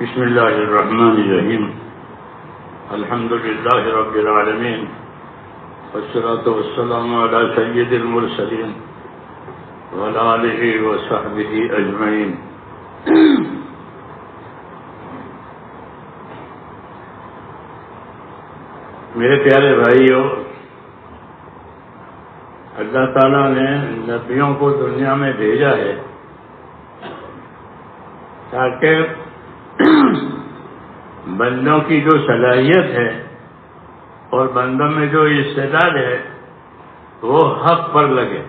بسم اللہ الرحمن الرحیم الحمد للہ رب العالمین والصلاة والسلام علی سید المرسلین وعلی آلہ وصحبہ اجمعین. میرے پیارے بھائیو، اللہ تعالیٰ نے نبیوں کو دنیا میں بھیجا ہے تاکہ بندوں کی جو صلاحیت ہے اور بندوں میں جو استعداد ہے وہ حق پر لگے،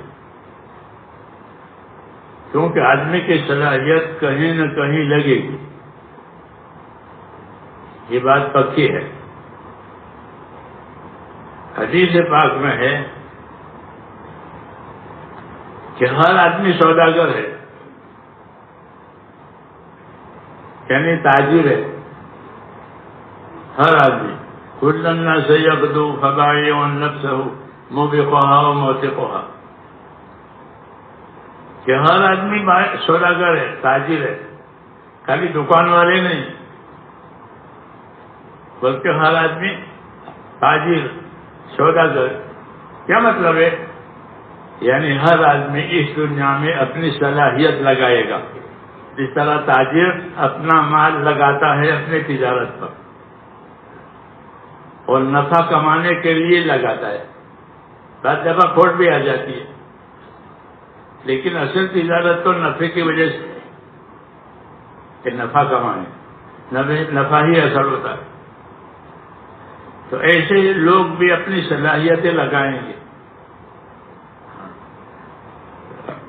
کیونکہ آدمی کی صلاحیت کہیں نہ کہیں لگے گی، یہ بات پکی ہے. حدیث پاک میں ہے کہ ہر آدمی سوداگر ہے، یعنی تاجر ہے. ہر آدمی کل الناس یغدو فبائع نفسہ موبقھا وموثقھا، کہ ہر آدمی سوداگر ہے، تاجر ہے، خالی دکان والے نہیں بلکہ ہر آدمی تاجر سوداگر. کیا مطلب ہے؟ یعنی ہر آدمی اس دنیا میں اپنی صلاحیت لگائے گا، جس طرح تاجر اپنا مال لگاتا ہے اپنی تجارت پر اور نفع کمانے کے لیے لگاتا ہے. بعض دفعہ کھوٹ بھی آ جاتی ہے، لیکن اصل تجارت تو نفع کی وجہ سے کہ نفع کمانے، نفع ہی اصل ہوتا ہے. تو ایسے لوگ بھی اپنی صلاحیتیں لگائیں گے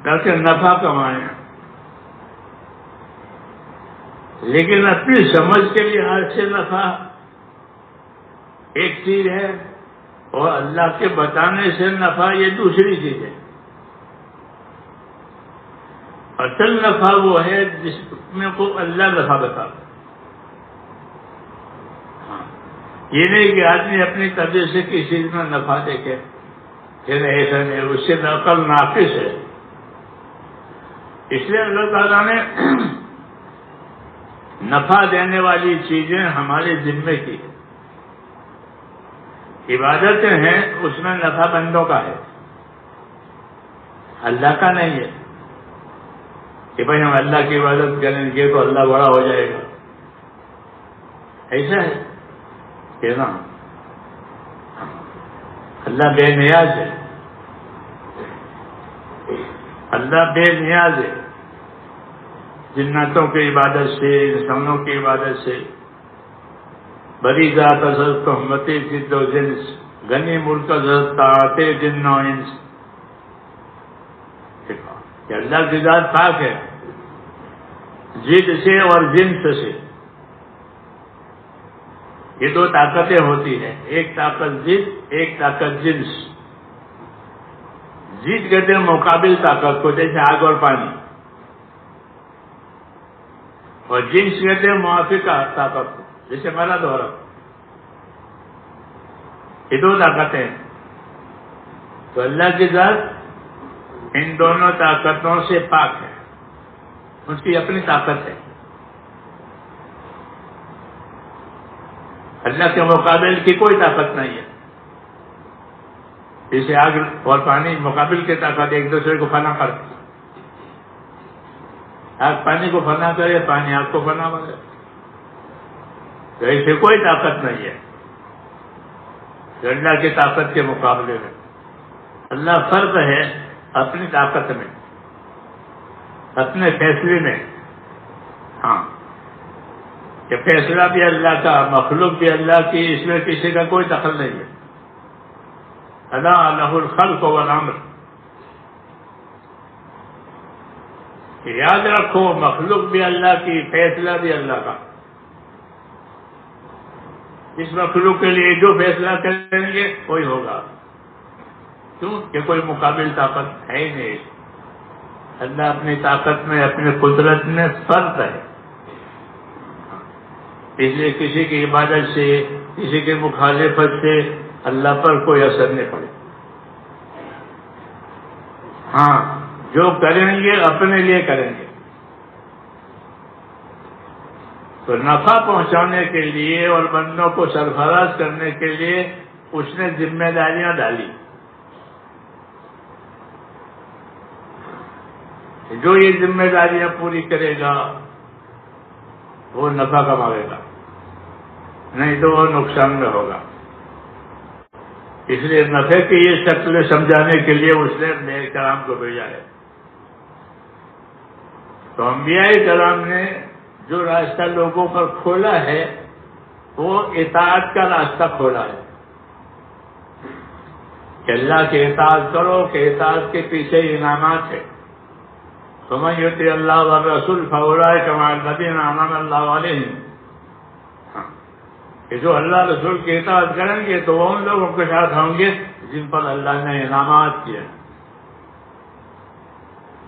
تاکہ نفع کمائیں، لیکن اپنی سمجھ کے لحاظ سے نفع ایک چیز ہے اور اللہ کے بتانے سے نفع یہ دوسری چیز ہے. اصل نفع وہ ہے جس میں کو اللہ نفع بتا. یہ نہیں کہ آدمی اپنی طبیعت سے کسی چیز میں نفع دیکھے، پھر ایسا نہیں، اس سے عقل ناقص ہے. اس لیے اللہ تعالیٰ نے نفع دینے والی چیزیں ہمارے ذمے کی ہیں. عبادتیں ہیں، اس میں نفع بندوں کا ہے، اللہ کا نہیں ہے کہ بھائی ہم اللہ کی عبادت کریں گے تو اللہ بڑا ہو جائے گا. ایسا ہے کہ نا، اللہ بے نیاز ہے، اللہ بے نیاز ہے. جناتوں کی عبادت سے، انسانوں کی عبادت سے، بری ذات ازل تہمتی جد و جنس، غنی ملک ازل طاعت جن و انس. کہ اللہ کی ذات پاک ہے جد سے اور جنس سے. یہ دو طاقتیں ہوتی ہیں، ایک طاقت جد، ایک طاقت جنس. جد کہتے ہیں مقابل طاقت کو، جیسے آگ اور پانی، اور جنس کہتے ہیں موافقہ طاقت کو، جیسے مرد اور عورت. یہ دو طاقتیں ہیں. تو اللہ کی ذات ان دونوں طاقتوں سے پاک ہے، اس کی اپنی طاقت ہے. اللہ کے مقابل کی کوئی طاقت نہیں ہے. جیسے آگ اور پانی مقابل کی طاقت ایک دوسرے کو فنا کرتے، آگ پانی کو فنا کرے، پانی آگ کو فنا کرے. تو ایسے کوئی طاقت نہیں ہے اللہ کی طاقت کے مقابلے میں. اللہ فرد ہے اپنی طاقت میں، اپنے فیصلے میں. ہاں، کہ فیصلہ بھی اللہ کا، مخلوق بھی اللہ کی، اس میں کسی کا کوئی دخل نہیں ہے. الا لہ الخلق والامر. یاد رکھو، مخلوق بھی اللہ کی، فیصلہ بھی اللہ کا. اس مخلوق کے لیے جو فیصلہ کریں گے وہی ہوگا. کیوں کہ کوئی مقابل طاقت ہے ہی نہیں. اللہ اپنی طاقت میں، اپنی قدرت میں فرد ہے. اس لیے کسی کی عبادت سے، کسی کی مخالفت سے اللہ پر کوئی اثر نہیں پڑے. ہاں، جو کریں گے اپنے لیے کریں گے. تو نفع پہنچانے کے لیے اور بندوں کو سرفراز کرنے کے لیے اس نے ذمہ داریاں ڈالی. جو یہ ذمہ داریاں پوری کرے گا وہ نفع کمائے گا، نہیں تو وہ نقصان میں ہوگا. اس لیے نفع کی یہ شکل سمجھانے کے لیے اس نے انبیاء کرام کو بھیجا ہے. تو انبیاء کرام نے جو راستہ لوگوں پر کھولا ہے وہ اطاعت کا راستہ کھولا ہے کہ اللہ کی اطاعت کرو، کہ اطاعت کے پیچھے انعامات ہے. فمن یطع اللہ والرسول فاولئک مع الذین انعم اللہ علیہم. کہ جو اللہ رسول کی اطاعت کریں گے تو وہ ان لوگوں کے ساتھ ہوں گے جن پر اللہ نے انعامات کیے.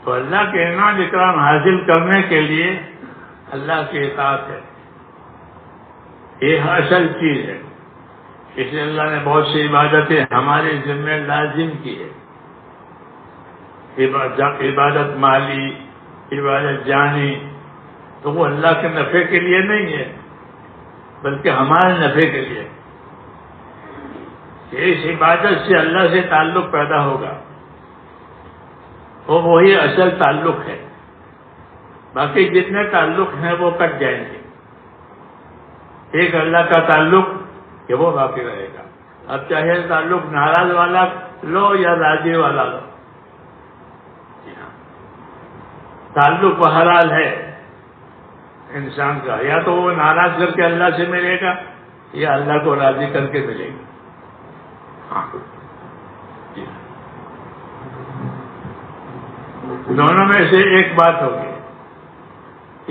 تو اللہ کے انعام اکرام حاصل کرنے کے لیے اللہ کی اطاعت ہے، یہ اصل چیز ہے. اس لیے اللہ نے بہت سی عبادتیں ہمارے ذمہ لازم کی ہے. عبادت مالی، عبادت جانی، تو وہ اللہ کے نفع کے لیے نہیں ہے بلکہ ہمارے نفع کے لیے. اس عبادت سے اللہ سے تعلق پیدا ہوگا، وہ وہی اصل تعلق ہے. باقی جتنے تعلق ہیں وہ کٹ جائیں گے. ایک اللہ کا تعلق کہ وہ باقی رہے گا. اب چاہے تعلق ناراض والا لو یا راضی والا لو، تعلق بہرحال ہے انسان کا. یا تو وہ ناراض کر کے اللہ سے ملے گا یا اللہ کو راضی کر کے ملے گا. ہاں دونوں میں سے ایک بات ہوگی.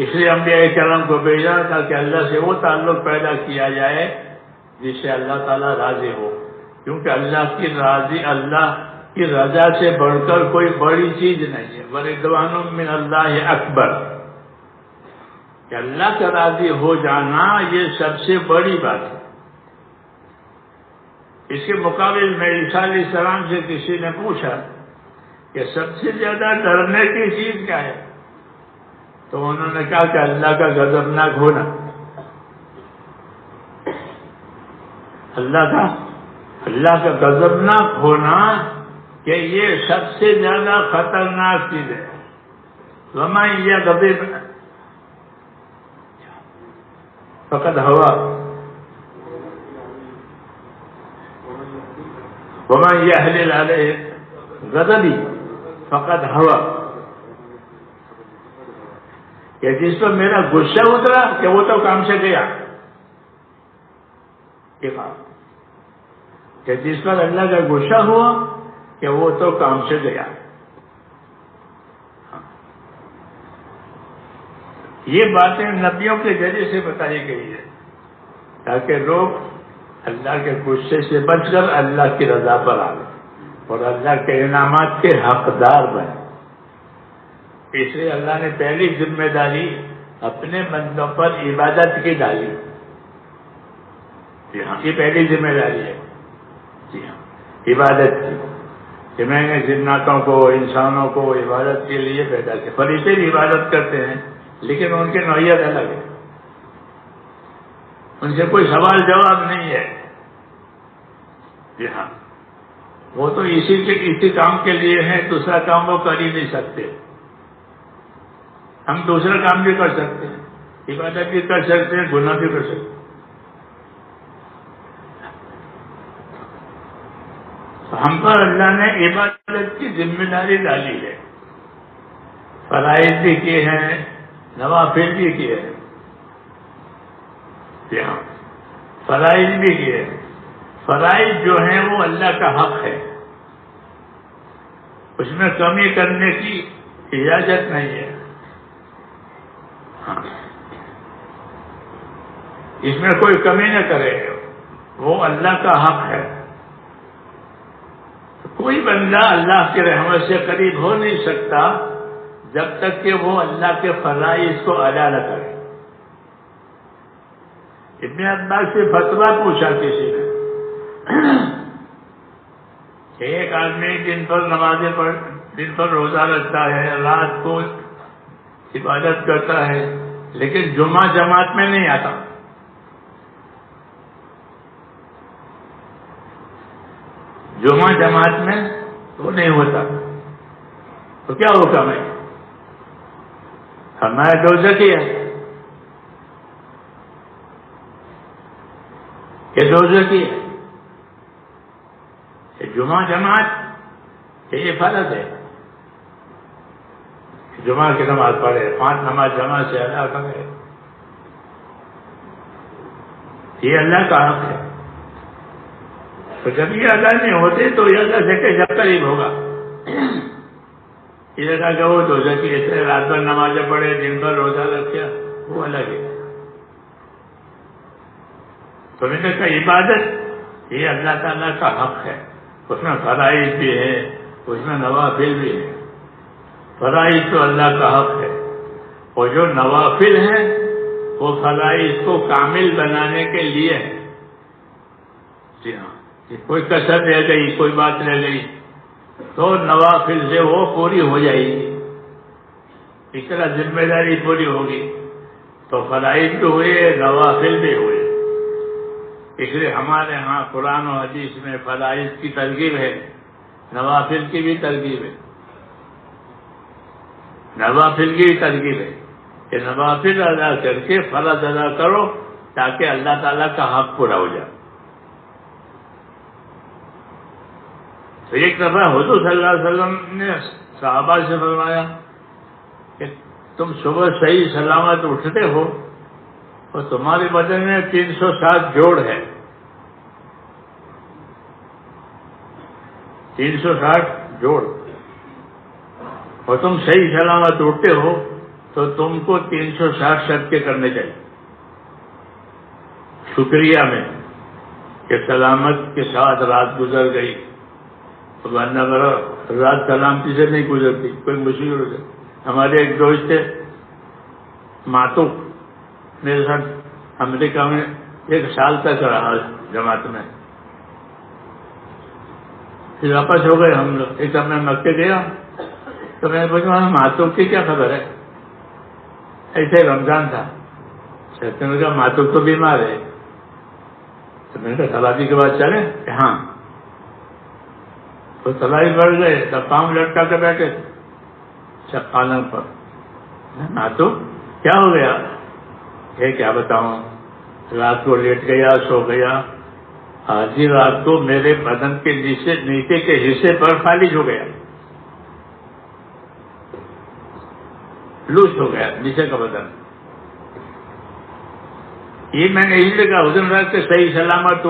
اس لیے انبیاء کرام کو بھیجا تھا کہ اللہ سے وہ تعلق پیدا کیا جائے جس سے اللہ تعالیٰ راضی ہو. کیونکہ اللہ کی رضا سے بڑھ کر کوئی بڑی چیز نہیں ہے. وَرِضْوَانٌ مِّنَ اللَّهِ اکبر. کہ اللہ کا راضی ہو جانا یہ سب سے بڑی بات ہے. اس کے مقابل میں عیسیٰ علیہ السلام سے کسی نے پوچھا کہ سب سے زیادہ ڈرنے کی چیز کیا ہے، تو انہوں نے کہا کہ اللہ کا غضبناک ہونا. اللہ کا غضبناک ہونا کہ یہ سب سے زیادہ خطرناک چیز ہے. وَمَن يَغْضِبْ فَقَدْ هَوَىٰ وَمَن يَحْلِلْ عَلَيْهِ غَضَبِي فَقَدْ هَوَىٰ. کہ جس پر میرا غصہ اترا کہ وہ تو کام سے گیا. کہ جس پر اللہ کا غصہ ہوا کہ وہ تو کام سے گیا. یہ باتیں نبیوں کے ذریعے سے بتائی گئی ہے تاکہ لوگ اللہ کے غصے سے بچ کر اللہ کی رضا پر آ گئے اور اللہ کے انعامات کے حقدار بنے. اس لیے اللہ نے پہلی ذمہ داری اپنے بندوں پر عبادت کی ڈالی. جی ہاں، یہ پہلی ذمہ داری ہے. جی ہاں، عبادت کی. کہ میں نے جناتوں کو، انسانوں کو عبادت کے لیے پیدا کیا. فرشتے بھی عبادت کرتے ہیں لیکن ان کی نوعیت الگ ہے. ان سے کوئی سوال جواب نہیں ہے. جی ہاں، وہ تو اسی کام کے لیے ہیں، دوسرا کام وہ کر ہی نہیں سکتے. ہم دوسرا کام بھی کر سکتے ہیں، عبادت بھی کر سکتے ہیں، گناہ بھی کر سکتے ہیں. ہم پر اللہ نے عبادت کی ذمہ داری ڈالی ہے. فرائض بھی کیے ہیں، نوافل بھی کیے ہیں. جی ہاں، فرائض بھی کیے ہیں. فرائض جو ہیں وہ اللہ کا حق ہے، اس میں کمی کرنے کی اجازت نہیں ہے. ہاں، اس میں کوئی کمی نہ کرے، وہ اللہ کا حق ہے. کوئی بندہ اللہ کی رحمت سے قریب ہو نہیں سکتا جب تک کہ وہ اللہ کے فرائض کو ادا نہ کرے. ابن عباس سے فتویٰ پوچھا کسی نے کہ ایک آدمی دن پر نمازیں دن پر روزہ رکھتا ہے، رات کو عبادت کرتا ہے، لیکن جمعہ جماعت میں نہیں آتا. جمعہ جماعت میں وہ نہیں ہوتا. تو کیا حکم ہے؟ ہمارا دوزخی ہے. یہ دوزخی ہے. یہ جمعہ جماعت یہ فرض ہے. جمعہ کی نماز پڑھے، 5 نماز جمع سے ادا کرے، یہ اللہ کا حق ہے. تو جب یہ ادا نہیں ہوتے تو یہ اللہ سے کیسا قریب ہوگا؟ یہ لگا کہ وہ دوزخی ہے، رات بھر نمازیں پڑھے، دن بھر روزہ رکھا، وہ الگ ہے. تو میں نے کہا عبادت یہ اللہ تعالیٰ کا حق ہے. اس میں فرائض بھی ہے، اس میں نوافل بھی ہے. فرائض تو اللہ کا حق ہے، اور جو نوافل ہیں وہ فرائض کو کامل بنانے کے لیے ہے. جی ہاں، کوئی کسر رہ گئی، کوئی بات رہ گئی تو نوافل سے وہ پوری ہو جائے گی. اس طرح ذمہ داری پوری ہوگی تو فرائض بھی ہوئے، نوافل بھی ہوئے. اس لیے ہمارے ہاں قرآن و حدیث میں فرائض کی ترغیب ہے، نوافل کی بھی ترغیب ہے. نوافل کی ترغیب ہے کہ نوافل ادا کر کے فرض ادا کرو تاکہ اللہ تعالیٰ کا حق پورا ہو جائے. تو ایک دفعہ حضور صلی اللہ علیہ وسلم نے صحابہ سے فرمایا کہ تم صبح صحیح سلامت اٹھتے ہو اور تمہارے بدن میں 360 جوڑ ہے. 360 جوڑ، اور تم صحیح سلامت اٹھتے ہو تو تم کو 360 صدقے کرنے چاہیے شکریہ میں کہ سلامت کے ساتھ رات گزر گئی. ورنہ رات سلامتی سے نہیں گزرتی، کوئی مشکل ہو جائے. ہمارے ایک دوست تھے ماتو، میرے ساتھ امریکہ میں 1 سال تک رہا جماعت میں. پھر واپس ہو گئے ہم لوگ. ایک دم میں مکے گیا تو میں نے پوچھا ماتو کی کیا خبر ہے؟ ایسے رمضان تھا. میں نے کہا ماتو تو بیمار ہے. تو میں نے کہا سلادی کے بعد چلے کہ ہاں. تو سلائی بڑھ گئے تب پاؤں لٹکا کے بیٹھے سب پالن پر. ماتو کیا ہو گیا؟ یہ کیا بتاؤں، رات کو لیٹ گیا، سو گیا. آدھی رات کو میرے بدن کے نیچے کے حصے پر خالص ہو گیا، لوس ہو گیا نیچے کا بدن. یہ میں نے اس لیے کہا حضور صاحب کہ صحیح سلامت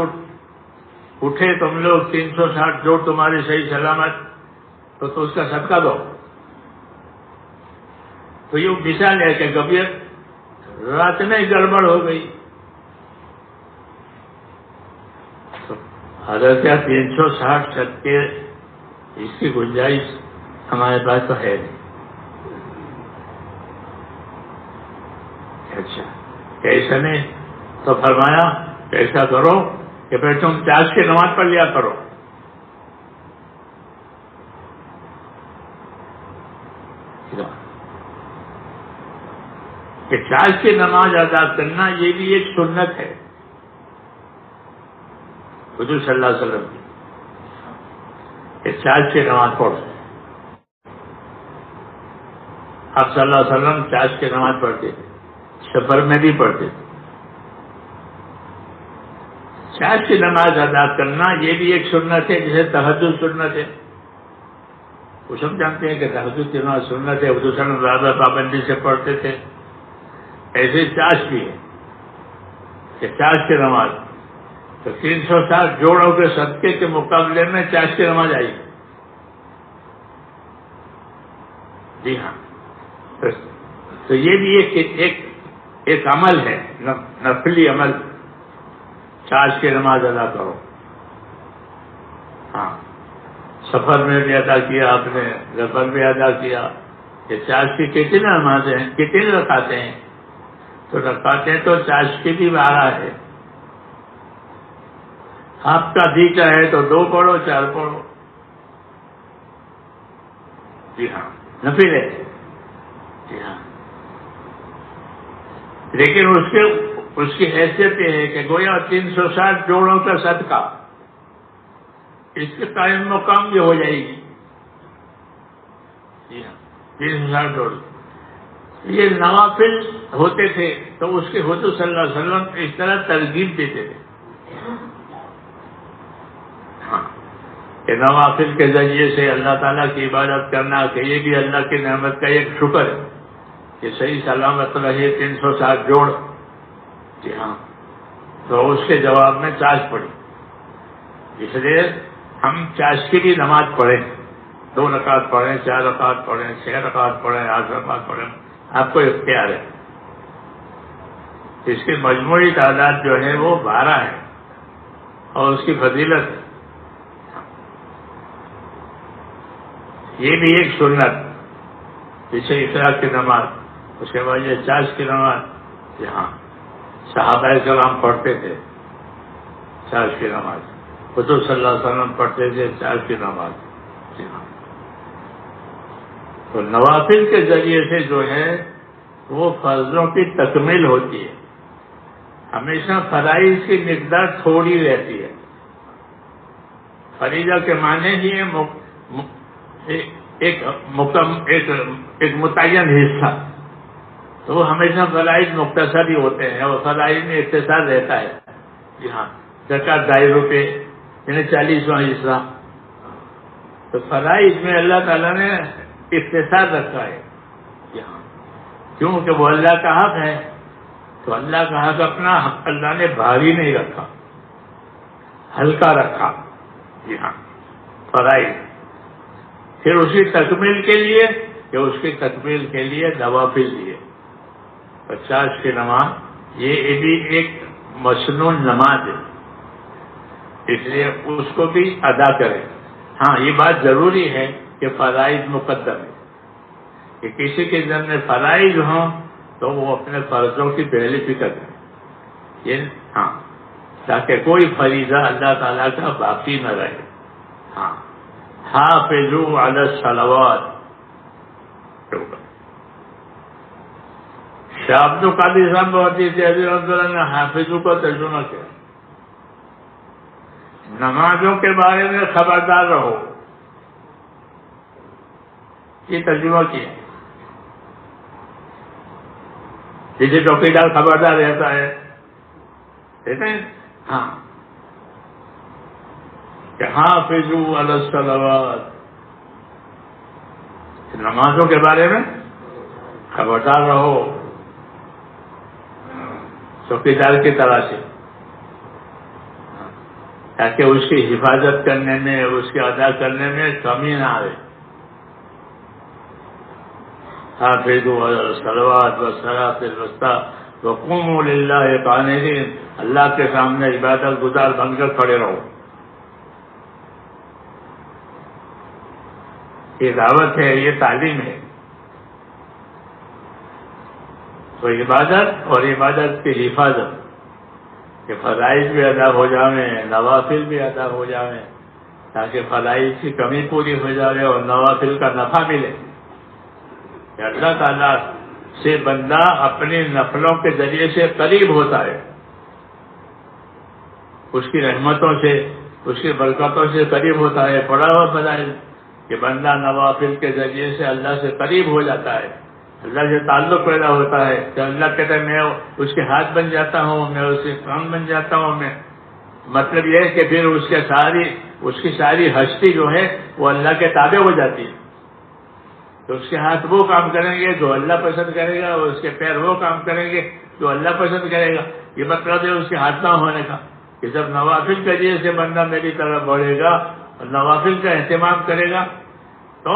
اٹھے تم لوگ 360 جوڑ تمہاری صحیح سلامت تو اس کا صدقہ دو. تو یہ مثال ہے کہ کبھی رات میں گڑبڑ ہو گئی تو اگر کیا 360 صدقے اس کی گنجائش ہمارے پاس تو ہے نہیں. اچھا ایسا نہیں تو فرمایا ایسا کرو کہ پھر تم چاش کی نماز پڑھ لیا کرو. کہ چاش کی نماز ادا کرنا یہ بھی ایک سنت ہے حضور صلی اللہ علیہ وسلم کی، کہ چاش کی نماز پڑھو. آپ صلی اللہ علیہ وسلم چاش کی نماز پڑھتے تھے، سفر میں بھی پڑھتے تھے. چاش کی نماز ادا کرنا یہ بھی ایک سنت ہے جسے تہجد سنت ہے. وہ سب جانتے ہیں کہ تہجد کی نماز سنت ہے، حضور صلی اللہ علیہ وسلم زیادہ پابندی سے پڑھتے تھے. ایسے چاش بھی ہے کہ چاش کی نماز تو 360 جوڑوں کے صدقے کے مقابلے میں چاش کی نماز آئی. جی ہاں، تو یہ بھی ایک عمل ہے، نفلی عمل. چاش کی نماز ادا کرو. ہاں، سفر میں بھی ادا کیا آپ نے، گھر پر بھی ادا کیا. کہ چاش کی کتنی نمازیں ہیں، کتنی رکعتیں ہیں؟ تو رکعتیں تو چاش کی بھی 12 ہے. آپ کا بھی چاہے تو 2 پڑھو، 4 پڑھو. جی ہاں، نفل ہے. جی ہاں، لیکن اس کی حیثیت یہ ہے کہ گویا 360 جوڑوں کا صدقہ اس کے قائم مقام بھی ہو جائے گی. 360 جوڑ یہ نوافل ہوتے تھے تو اس کے حضور صلی اللہ علیہ وسلم اس طرح ترغیب دیتے تھے کہ نوافل کے ذریعے سے اللہ تعالیٰ کی عبادت کرنا کہ یہ بھی اللہ کی نعمت کا ایک شکر ہے کہ صحیح سلامت رہے 360 جوڑ. جی ہاں، تو اس کے جواب میں چاش پڑی. اس لیے ہم چاش کی بھی نماز پڑھیں، 2 رکعت پڑھیں، 4 رکعت پڑھیں، 6 رکعت پڑھیں، 8 رکعت پڑھیں، آپ کو اختیار ہے. اس کی مجموعی تعداد جو ہے وہ 12 ہے اور اس کی فضیلت ہے. یہ بھی ایک سنت، پیچھے اشراق کی نماز، اس کے بعد یہ چاش کی نماز. یہاں صحابہ کرام پڑھتے تھے چاش کی نماز، حضور صلی اللہ علیہ وسلم پڑھتے تھے چاش کی نماز. جی ہاں، تو نوافل کے ذریعے سے جو ہے وہ فرضوں کی تکمیل ہوتی ہے. ہمیشہ فرائض کی مقدار تھوڑی رہتی ہے. فریضہ کے معنی ہی ہے ایک متعین حصہ، تو وہ ہمیشہ فرائض مختصر ہی ہوتے ہیں اور فرائض میں اختصار رہتا ہے. جی ہاں، زکوٰۃ 2.5 روپے یعنی 40واں حصہ. تو فرائض میں اللہ تعالیٰ نے اختصار رکھا ہے. جی ہاں، کیونکہ وہ اللہ کا حق ہے، تو اللہ کا حق اپنا حق اللہ نے بھاری نہیں رکھا، ہلکا رکھا. جی ہاں، فرائض. پھر اس کی تکمیل کے لیے کہ اس کی تکمیل کے لیے نوافل دیے. 50 کی نماز یہ بھی ایک مسنون نماز ہے، اس لیے اس کو بھی ادا کریں. ہاں، یہ بات ضروری ہے کہ فرائض مقدم ہے، کہ کسی کے ذمہ فرائض ہوں تو وہ اپنے فرضوں کی پہلی فکر کریں. یہ ہاں، تاکہ کوئی فریضہ اللہ تعالیٰ کا باقی نہ رہے. ہاں، حافظوا علی الصلوات. شاہ عبد القادر صاحب بہت نے حافظوں کا ترجمہ کیا، نمازوں کے بارے میں خبردار رہو، یہ ترجمہ کیا. جسے چوکیدار خبردار رہتا ہے، کہتے ہیں ہاں کہ حافظوا علی الصلوات، نمازوں کے بارے میں خبردار رہو چوکیدار کی طرح سے، تاکہ اس کی حفاظت کرنے میں، اس کے ادا کرنے میں کمی نہ آئے. حافظوا علی الصلوات والصلاۃ الوسطیٰ وقوموا للہ قانتین. اللہ کے سامنے عبادت گزار بن کر کھڑے رہو. یہ دعوت ہے، یہ تعلیم ہے. تو عبادت اور عبادت کی حفاظت، کہ فرائض بھی ادا ہو جائیں، نوافل بھی ادا ہو جائیں، تاکہ فرائض کی کمی پوری ہو جائے اور نوافل کا نفع ملے. کہ اللہ تعالیٰ سے بندہ اپنی نفلوں کے ذریعے سے قریب ہوتا ہے، اس کی رحمتوں سے، اس کی برکتوں سے قریب ہوتا ہے. پڑھا ہوا فرائض کہ بندہ نوافل کے ذریعے سے اللہ سے قریب ہو جاتا ہے، اللہ سے تعلق پیدا ہوتا ہے. کہ اللہ کہتا ہے میں اس کے ہاتھ بن جاتا ہوں، میں اس کے کان بن جاتا ہوں. میں مطلب یہ ہے کہ پھر اس کی ساری ہستی جو ہے وہ اللہ کے تابع ہو جاتی ہے. تو اس کے ہاتھ وہ کام کریں گے جو اللہ پسند کرے گا، اور اس کے پیر وہ کام کریں گے جو اللہ پسند کرے گا. یہ مطلب ہے اس کے ہاتھ نہ ہونے کا، کہ جب نوافل کے ذریعے سے بندہ میری طرف بڑھے گا اور نوافل کا اہتمام کرے گا تو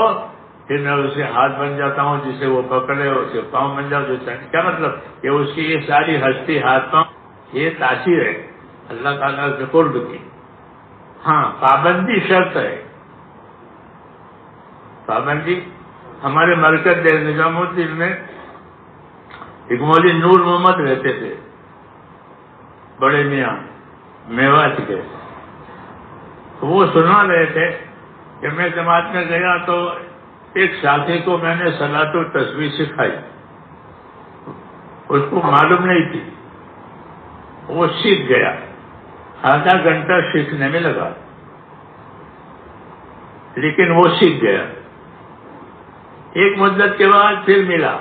پھر میں اس کے ہاتھ بن جاتا ہوں جسے وہ پکڑے، اس کے پاؤں بن جاؤ. کیا مطلب کہ اس کی یہ ساری ہستی، ہاتھ پاؤں، یہ تاثیر ہے اللہ تعالیٰ کے قرب کی. ہاں، پابندی شرط ہے. پابندی ہمارے مرکز نظام الدین میں ایک مولوی نور محمد رہتے تھے، بڑے میاں میوات کے. وہ سنا رہے تھے کہ میں جماعت میں گیا تو ایک ساتھی کو میں نے صلاۃ التسبیح سکھائی. اس کو معلوم نہیں تھی، وہ سیکھ گیا، آدھا گھنٹہ سیکھنے میں لگا، لیکن وہ سیکھ گیا۔ ایک مدت کے بعد پھر ملا،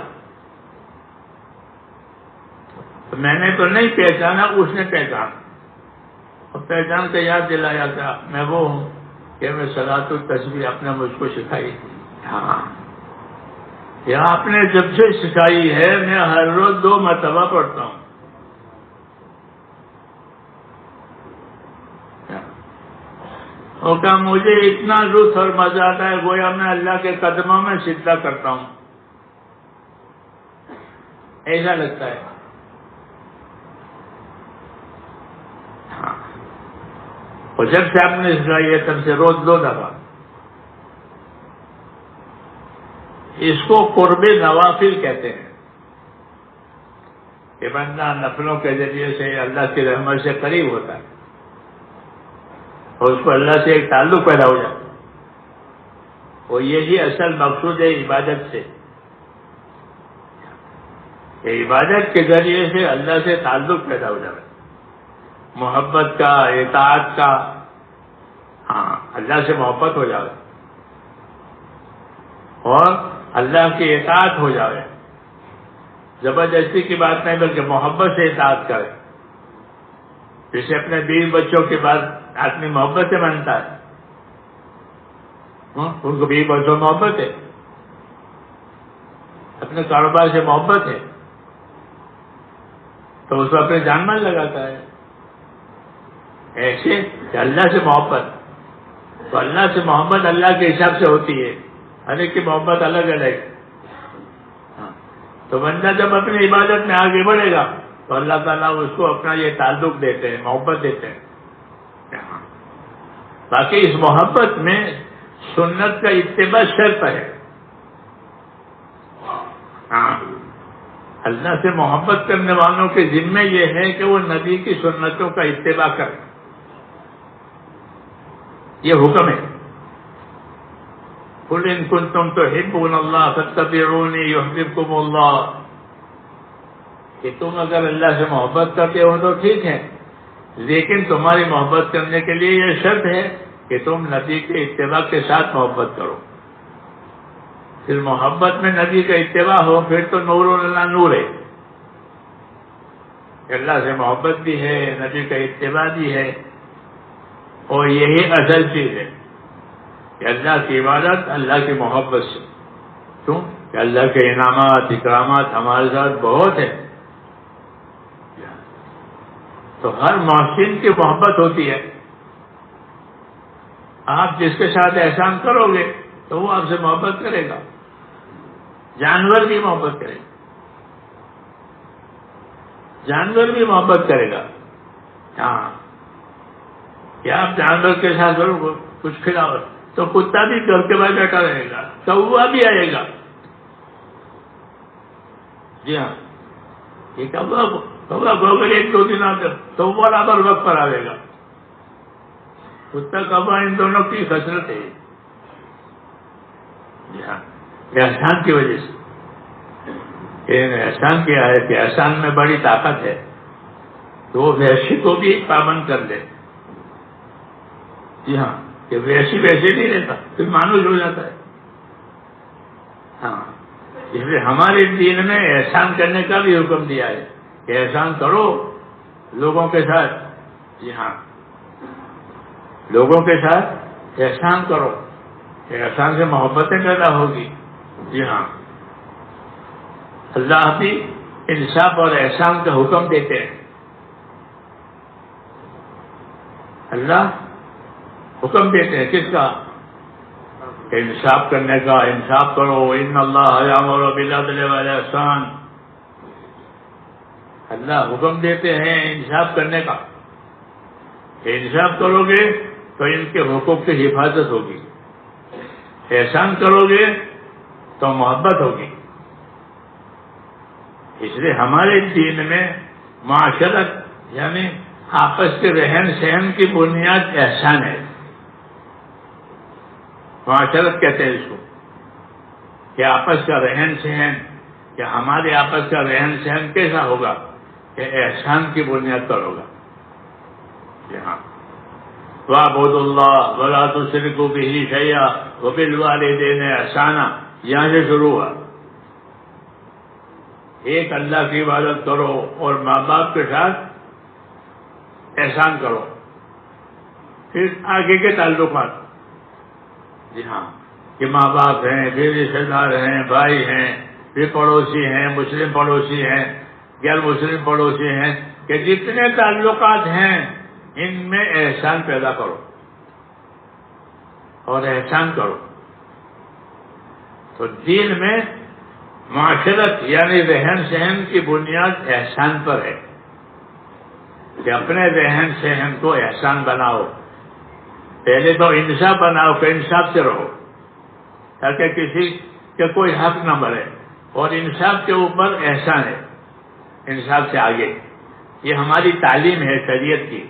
تو میں نے تو نہیں پہچانا، اس نے پہچانا، اور پہچان کے یاد دلایا کہ میں وہ ہوں کہ میں صلاۃ التسبیح آپ نے مجھ کو سکھائی تھی۔ ہاں، یہ آپ نے جب سے سکھائی ہے میں ہر روز 2 مرتبہ پڑھتا ہوں۔ اور کہا مجھے اتنا لطف اور مزہ آتا ہے گویا میں اللہ کے قدموں میں سجدہ کرتا ہوں، ایسا لگتا ہے۔ ہاں، اور جب سے آپ نے سکھائی ہے تب سے روز 2 دفعہ۔ اس کو قرب نوافل کہتے ہیں کہ بندہ نفلوں کے ذریعے سے اللہ کی رحمت سے قریب ہوتا ہے اور اس کو اللہ سے ایک تعلق پیدا ہو جاتا ہے، اور یہی اصل مقصود ہے عبادت سے، کہ عبادت کے ذریعے سے اللہ سے تعلق پیدا ہو جاتا ہے، محبت کا، اطاعت کا، ہاں اللہ سے محبت ہو جائے اور اللہ کی اطاعت ہو جائے، زبردستی کی بات نہیں بلکہ محبت سے اطاعت کرے، جیسے اپنے بیوی بچوں کے بعد آدمی محبت سے مانتا ہے، ان کو بیوی بچوں محبت ہے، اپنے کاروبار سے محبت ہے تو اس کو اپنے جان مال لگاتا ہے، ایسے کہ اللہ سے محبت، تو اللہ سے محبت اللہ کے حساب سے ہوتی ہے، ہر ایک کی محبت الگ الگ، تو بندہ جب اپنی عبادت میں آگے بڑھے گا تو اللہ تعالیٰ اس کو اپنا یہ تعلق دیتے ہیں، محبت دیتے ہیں۔ باقی اس محبت میں سنت کا اتباع شرط ہے۔ ہاں، اللہ سے محبت کرنے والوں کے ذمہ یہ ہے کہ وہ نبی کی سنتوں کا اتباع کریں، یہ حکم ہے۔ قل ان کنتم تحبون اللہ فاتبعونی یحببکم اللہ، کہ تم اگر اللہ سے محبت کرتے ہو تو ٹھیک ہے، لیکن تمہاری محبت کرنے کے لیے یہ شرط ہے کہ تم نبی کے اتباع کے ساتھ محبت کرو۔ پھر محبت میں نبی کا اتباع ہو پھر تو نور اللہ نور ہے، اللہ سے محبت بھی ہے، نبی کا اتباع بھی ہے، اور یہی اصل چیز ہے کہ اللہ کی عبادت اللہ کی محبت سے، کیوں کہ اللہ کے انعامات اکرامات ہمارے ساتھ بہت ہیں، تو ہر محسن کی محبت ہوتی ہے، آپ جس کے ساتھ احسان کرو گے تو وہ آپ سے محبت کرے گا، جانور بھی محبت کرے گا، جانور بھی محبت کرے گا۔ ہاں، کیا آپ جانور کے ساتھ کچھ کھلاؤ تو کتا بھی گھر کے باہر بیٹھا رہے گا، کوا بھی آئے گا، جی ہاں، یہ کوا گوگل 1-2 دن آتے تو وہ برابر وقت پر آئے گا، کتا کوا ان دونوں کی خسرت ہے، جی ہاں، احسان کی وجہ سے، احسان کیا ہے کہ احسان میں بڑی طاقت ہے، تو وہ وحشی کو بھی پابند کر دے، جی ہاں، کہ ویسی ویسے نہیں رہتا پھر مانوس ہو جاتا ہے۔ ہاں، اس لیے ہمارے دین میں احسان کرنے کا بھی حکم دیا ہے کہ احسان کرو لوگوں کے ساتھ، جی ہاں، لوگوں کے ساتھ احسان کرو، احسان سے محبتیں پیدا ہوگی، جی ہاں، اللہ بھی انصاف اور احسان کا حکم دیتے ہیں، اللہ حکم دیتے ہیں کس کا؟ انصاف کرنے کا، انصاف کرو، ان اللہ یامر بالعدل والاحسان، اللہ حکم دیتے ہیں انصاف کرنے کا، انصاف کرو گے تو ان کے حقوق کی حفاظت ہوگی، احسان کرو گے تو محبت ہوگی۔ اس لیے ہمارے دین میں معاشرت یعنی آپس کے رہن سہن کی بنیاد احسان ہے، معاشرت کہتے ہیں اس کو، کہ آپس کا رہن سہن کہ ہمارے آپس کا رہن سہن کیسا ہوگا کہ احسان کی بنیاد پر ہوگا. جی ہاں. وَاعْبُدُوا اللَّهَ وَلَا تُشْرِكُوا بِهِ شَيْئًا وَبِالْوَالِدَيْنِ إِحْسَانًا. یہاں سے شروع ہوا. ایک اللہ کی عبادت کرو اور ماں باپ کے ساتھ احسان کرو. پھر آگے کے تعلقات. جی ہاں کہ ماں باپ ہیں، پھر رشتے دار ہیں، بھائی ہیں، پھر پڑوسی ہیں، مسلم پڑوسی ہیں، غیر مسلم پڑوسی ہیں، کہ جتنے تعلقات ہیں ان میں احسان پیدا کرو اور احسان کرو. تو دین میں معاشرت یعنی رہن سہن کی بنیاد احسان پر ہے کہ اپنے رہن سہن کو احسان بناؤ. پہلے تو انصاف بناؤ کہ انصاف سے رہو تاکہ کسی کے کوئی حق نہ بڑھے، اور انصاف کے اوپر احسان ہے، انصاف سے آگے. یہ ہماری تعلیم ہے شریعت کی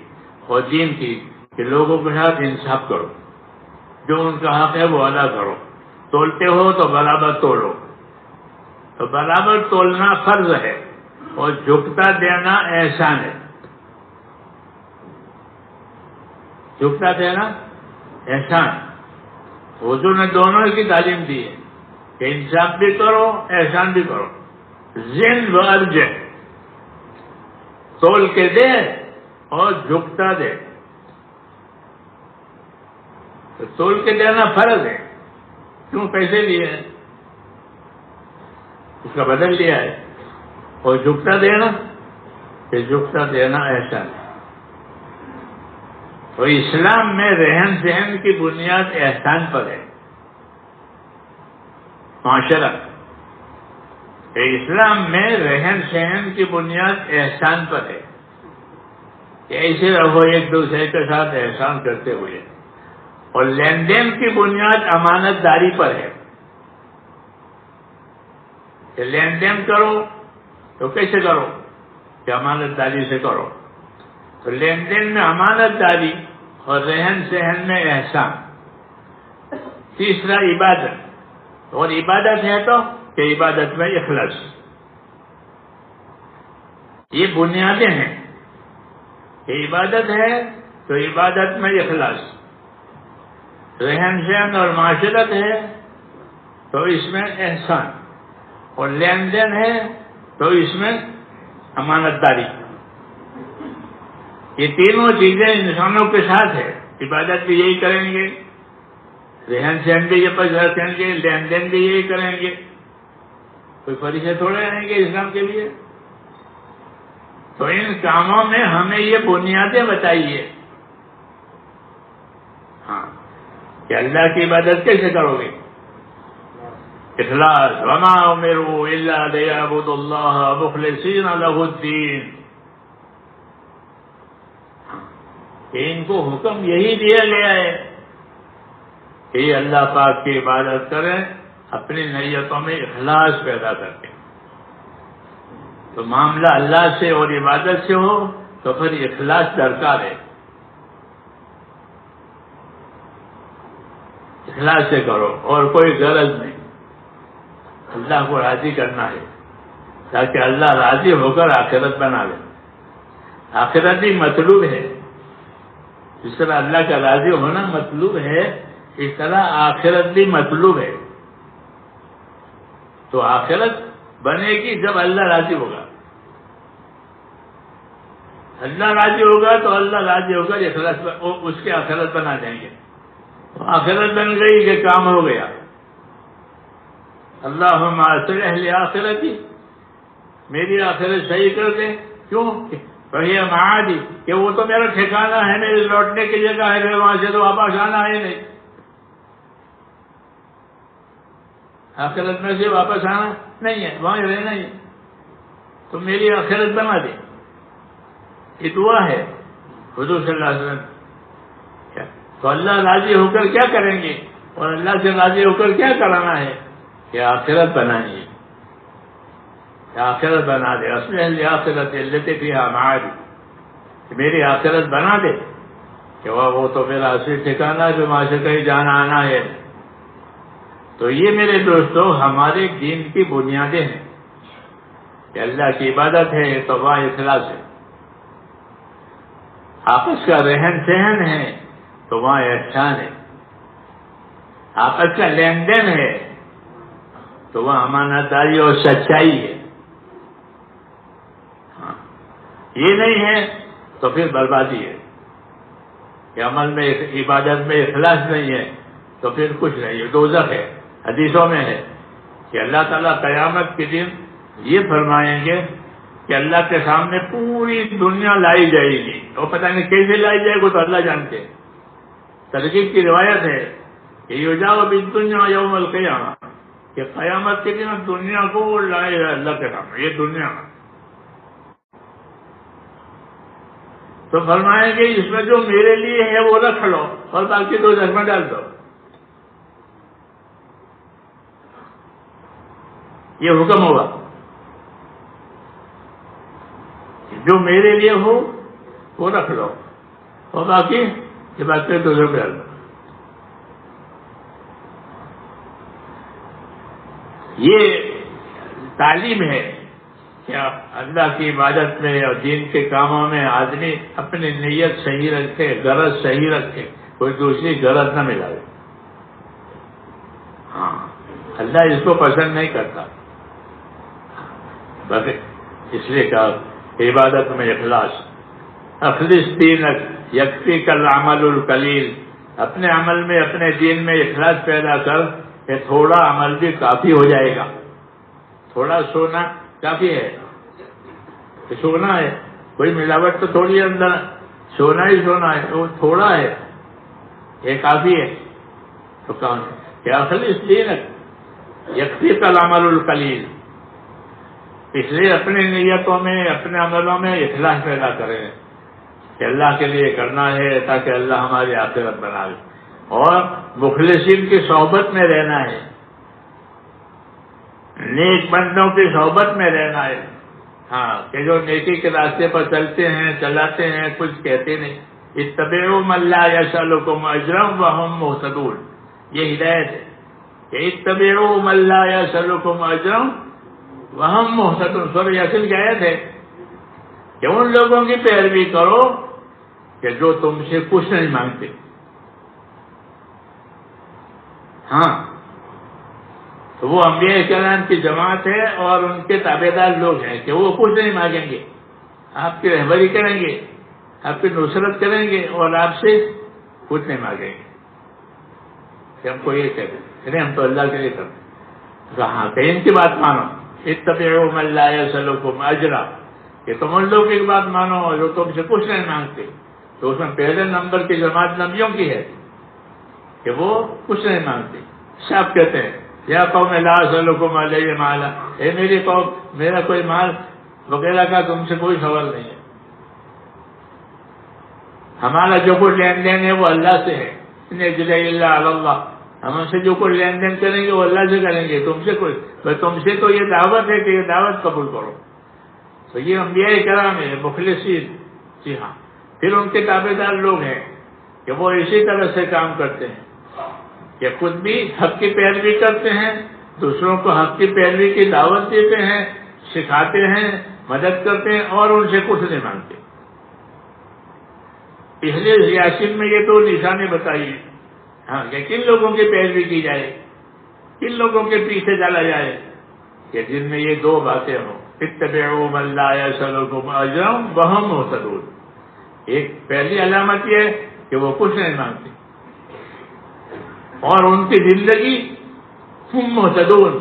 اور دین کی کہ لوگوں کے ساتھ انصاف کرو، جو ان کا حق ہے وہ ادا کرو. تولتے ہو تو برابر تولو. تو برابر تولنا فرض ہے اور جھکتا دینا احسان ہے. جھکتا دینا احسان. حضور نے دونوں کی تعلیم دی ہے کہ انصاف بھی کرو احسان بھی کرو. زن و ارج، تول کے دے اور جھکتا دے. تو تول کے دینا فرض ہے. کیوں؟ پیسے لیے ہیں، اس کا بدل لیا ہے. اور جھکتا دینا، کہ جھکتا دینا احسان ہے. تو اسلام میں رہن سہن کی بنیاد احسان پر ہے. معاشرت کہ اسلام میں رہن سہن کی بنیاد احسان پر ہے کہ ایسے رہو ایک دوسرے کے ساتھ احسان کرتے ہوئے. اور لین دین کی بنیاد امانت داری پر ہے کہ لین دین کرو تو کیسے کرو؟ کہ امانت داری سے کرو. تو لین دین میں امانت داری اور رہن سہن میں احسان. تیسرا عبادت. اور عبادت ہے تو کہ عبادت میں اخلاص. یہ بنیادیں ہیں کہ عبادت ہے تو عبادت میں اخلاص. رہن سہن اور معاشرت ہے تو اس میں احسان. اور لین دین ہے تو اس میں امانت داری. یہ تینوں چیزیں انسانوں کے ساتھ ہے. عبادت بھی یہی کریں گے، رہن سہن بھی یہ پس رکھیں گے، لین دین بھی یہی کریں گے. کوئی فریضے تھوڑے رہیں گے اسلام کے لیے. تو ان کاموں میں ہمیں یہ بنیادیں بتائیے. ہاں کہ اللہ کی عبادت کیسے کرو گے؟ اخلاص. وما امروا الا ليعبدوا الله مخلصين له الدين. کہ ان کو حکم یہی دیا گیا ہے کہ یہ اللہ پاک کی عبادت کریں اپنی نیتوں میں اخلاص پیدا کر کے. تو معاملہ اللہ سے اور عبادت سے ہو تو پھر اخلاص درکار ہے. اخلاص سے کرو اور کوئی غرض نہیں. اللہ کو راضی کرنا ہے تاکہ اللہ راضی ہو کر آخرت بنا لے. آخرت بھی مطلوب ہے. جس طرح اللہ کا راضی ہونا مطلوب ہے اس طرح آخرت بھی مطلوب ہے. تو آخرت بنے گی جب اللہ راضی ہوگا. اللہ راضی ہوگا تو اللہ راضی ہوگا اخلاص اس کے آخرت بنا دیں گے. تو آخرت بن گئی کہ کام ہو گیا. اللہم اصلح لی آخرتی، میری آخرت صحیح کر دیں. کیوں؟ وہی معادی کہ وہ تو میرا ٹھکانہ ہے، میرے لوٹنے کی جگہ ہے، میرے وہاں سے تو واپس آنا ہے نہیں. آخرت میں سے واپس آنا نہیں ہے، وہاں رہنا ہی. تو میری آخرت بنا دے. یہ دعا ہے حضور صلی اللہ علیہ وسلم. تو اللہ راضی ہو کر کیا کریں گے اور اللہ سے راضی ہو کر کیا کرانا ہے کہ آخرت بنانی ہے. آخرت بنا دے. اصلح لی آخرت التی فیہا معادی، میری آخرت بنا دے کہ وہ تو میرا اصلی ٹھکانہ ہے جو وہاں سے کہیں جانا آنا ہے. تو یہ میرے دوستوں ہمارے دین کی بنیادیں ہیں کہ اللہ کی عبادت ہے تو وہاں اخلاص ہے، آپس کا رہن سہن ہے تو وہاں احسان ہے، آپس کا لین دین ہے تو وہاں امانت داری اور سچائی ہے. ہاں یہ نہیں ہے تو پھر بربادی ہے، کہ عمل میں عبادت میں اخلاص نہیں ہے تو پھر کچھ نہیں ہے، دوزخ ہے. حدیثوں میں ہے کہ اللہ تعالیٰ قیامت کے دن یہ فرمائیں گے کہ اللہ کے سامنے پوری دنیا لائی جائے گی، اور پتہ نہیں کیسے لائی جائے گی تو اللہ جانتے ہیں. ترغیب کی روایت ہے کہ یجاء بالدنیا یوم القیامہ، کہ قیامت کے دن دنیا کو لائے گا اللہ کے سامنے، یہ دنیا. تو فرمائیں گے اس میں جو میرے لیے ہے وہ رکھ لو اور باقی دوزخ میں ڈال دو. یہ حکم ہوگا، جو میرے لیے ہو وہ رکھ لو اور باقی یہ باقی دوزخ میں ڈال دو. یہ تعلیم ہے کہ اللہ کی عبادت میں اور دین کے کاموں میں آدمی اپنی نیت صحیح رکھے، غرض صحیح رکھے، کوئی دوسری غرض نہ ملائے. ہاں اللہ اس کو پسند نہیں کرتا، بس اس لیے کہا عبادت میں اخلاص. اخلص دینک یکفیک العمل القلیل، اپنے عمل میں اپنے دین میں اخلاص پیدا کر کہ تھوڑا عمل بھی کافی ہو جائے گا. تھوڑا سونا کافی ہے، کہ سونا ہے، کوئی ملاوٹ تو تھوڑی ہے اندر، سونا ہی سونا ہے، وہ تھوڑا ہے، یہ کافی ہے. تو کون کہ اخلص دینک یکفیک العمل القلیل، اس لیے اپنی نیتوں میں اپنے عملوں میں اخلاص پیدا کریں کہ اللہ کے لیے کرنا ہے تاکہ اللہ ہماری آخرت بنا لے. اور مخلصین کی صحبت میں رہنا ہے، نیک بندوں کی صحبت میں رہنا ہے. ہاں کہ جو نیکی کے راستے پر چلتے ہیں، چلاتے ہیں، کچھ کہتے نہیں. اتبعوا من لا یسألکم اجرا وہم مہتدون، یہ ہدایت ہے کہ اتبعوا من لا یسألکم اجرا وہم مہتدون. سورہ یاسین کی آیت ہے کہ ان لوگوں کی پیروی کرو کہ جو تم سے کچھ نہیں مانگتے. ہاں تو وہ انبیاء کرام کی جماعت ہے اور ان کے تابع دار لوگ ہیں کہ وہ کچھ نہیں مانگیں گے، آپ کی رہبری کریں گے، آپ کی نصرت کریں گے اور آپ سے کچھ نہیں مانگیں گے کہ ہم کو یہ کہتے ہیں، ہم تو اللہ کے لیے کرتے. ہاں کہ ان کی بات مانو. اتبعوا من لا یسألکم اجرا، کہ تم ان لوگوں کی بات مانو جو تم سے کچھ نہیں مانگتے. تو اس میں پہلے نمبر کی جماعت نبیوں کی ہے کہ وہ کچھ نہیں مانگتے. صاحب کہتے ہیں یا قوم لا اسألکم علیہ مالا، اے میری قوم میرا کوئی مال وغیرہ کا تم سے کوئی سوال نہیں ہے، ہمارا جو کوئی لین دین ہے وہ اللہ سے ہے. ان اجریہ الا علی اللہ، ہم سے جو کوئی لین دین کریں گے وہ اللہ سے کریں گے، تم سے کوئی. تم سے تو یہ دعوت ہے کہ یہ دعوت قبول کرو. تو یہ انبیاء کرام ہے مخلصین. جی ہاں پھر ان کے تابع دار لوگ ہیں کہ وہ اسی طرح سے کام کرتے ہیں کہ خود بھی حق کی پیروی کرتے ہیں، دوسروں کو حق کی پیروی کی دعوت دیتے ہیں، سکھاتے ہیں، مدد کرتے ہیں اور ان سے کچھ نہیں مانگتے. اس لیے یاسین میں یہ دو نشانی بتائی ہاں کہ کن لوگوں کی پیروی کی جائے، کن لوگوں کے پیچھے چلا جائے کہ جن میں یہ دو باتیں ہوں. اتبعوا من لا یسألکم اجرا وہم مہتدون. ایک پہلی علامت یہ ہے کہ وہ کچھ نہیں مانگتے اور ان کی زندگی ہم مہتدون،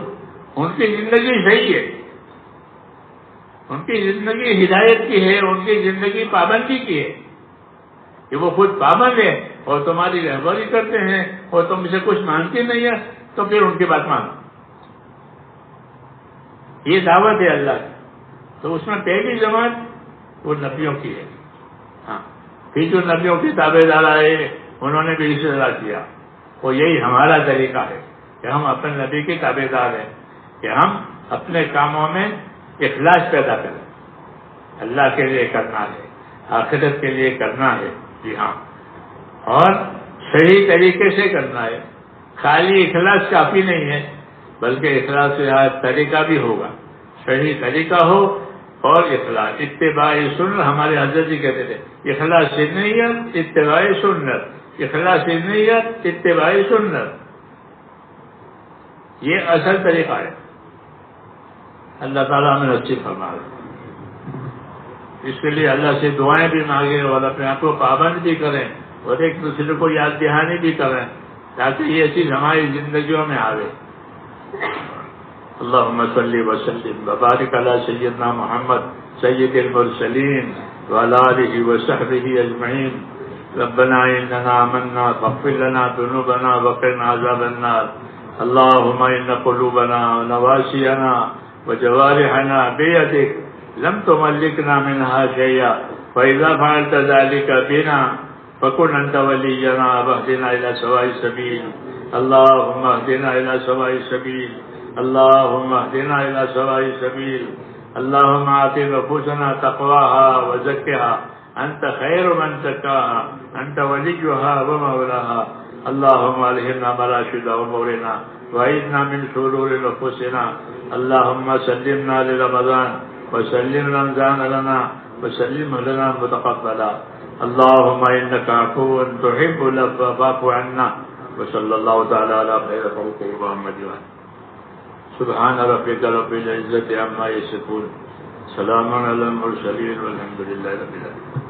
ان کی زندگی صحیح ہے، ان کی زندگی ہدایت کی ہے، ان کی زندگی پابندی کی ہے کہ وہ خود پابند ہے اور تمہاری رہبری کرتے ہیں اور تم سے کچھ مانگتے نہیں ہے تو پھر ان کی بات مانو. یہ دعوت ہے اللہ کی. تو اس میں پہلی جماعت وہ نبیوں کی ہے. ہاں پھر جو نبیوں کے تابع دار آئے انہوں نے بھی اسی طرح کیا. وہ یہی ہمارا طریقہ ہے کہ ہم اپنے نبی کے تابع دار ہیں کہ ہم اپنے کاموں میں اخلاص پیدا کریں. اللہ کے لیے کرنا ہے، آخرت کے لیے کرنا ہے. جی ہاں اور صحیح طریقے سے کرنا ہے. خالی اخلاص کافی نہیں ہے بلکہ اخلاص سے طریقہ بھی ہوگا. صحیح طریقہ ہو اور اخلاص اتباع سنت. ہمارے حضرت جی کہتے تھے اخلاص نیت اتباع سنت، اخلاص نیت اتباع سنت، یہ اصل طریقہ ہے. اللہ تعالیٰ ہمیں نصیب فرمائے. اس کے لیے اللہ سے دعائیں بھی مانگیں اور اپنے آپ کو پابند بھی کریں اور ایک دوسرے کو یاد دہانی بھی کریں تاکہ یہ چیز ہماری زندگیوں میں آوے. اللہم صلی وسلم وبارک علی سیدنا محمد سید المرسلین وعلی آلہ وصحبہ اجمعین. ربنا اننا آمنا فاغفر لنا ذنوبنا وقنا عذاب النار. اللہم ان قلوبنا ونواسینا وجوارحنا بیدک لم تملكنا منها شيئا فإذا فعلت ذلك بنا فكن أنت ولينا واهدنا إلى سواء السبيل. اللهم اهدنا إلى سواء السبيل. اللهم اهدنا إلى سواء السبيل. اللهم آت نفوسنا تقواها وزكها أنت خير من زكاها أنت وليها ومولاها. اللهم ألهمنا مراشد أمورنا وأعذنا من شرور نفوسنا. اللهم سلمنا لرمضان وسلم رمضان لنا وسلم لنا متقبلا. اللهم إنك عفو تحب العفو فاعف عنا. وصلى الله تعالى على خير خلقه محمد سبحان ربك رب العزة عما يصفون سلام على المرسلين والحمد لله رب العالمين.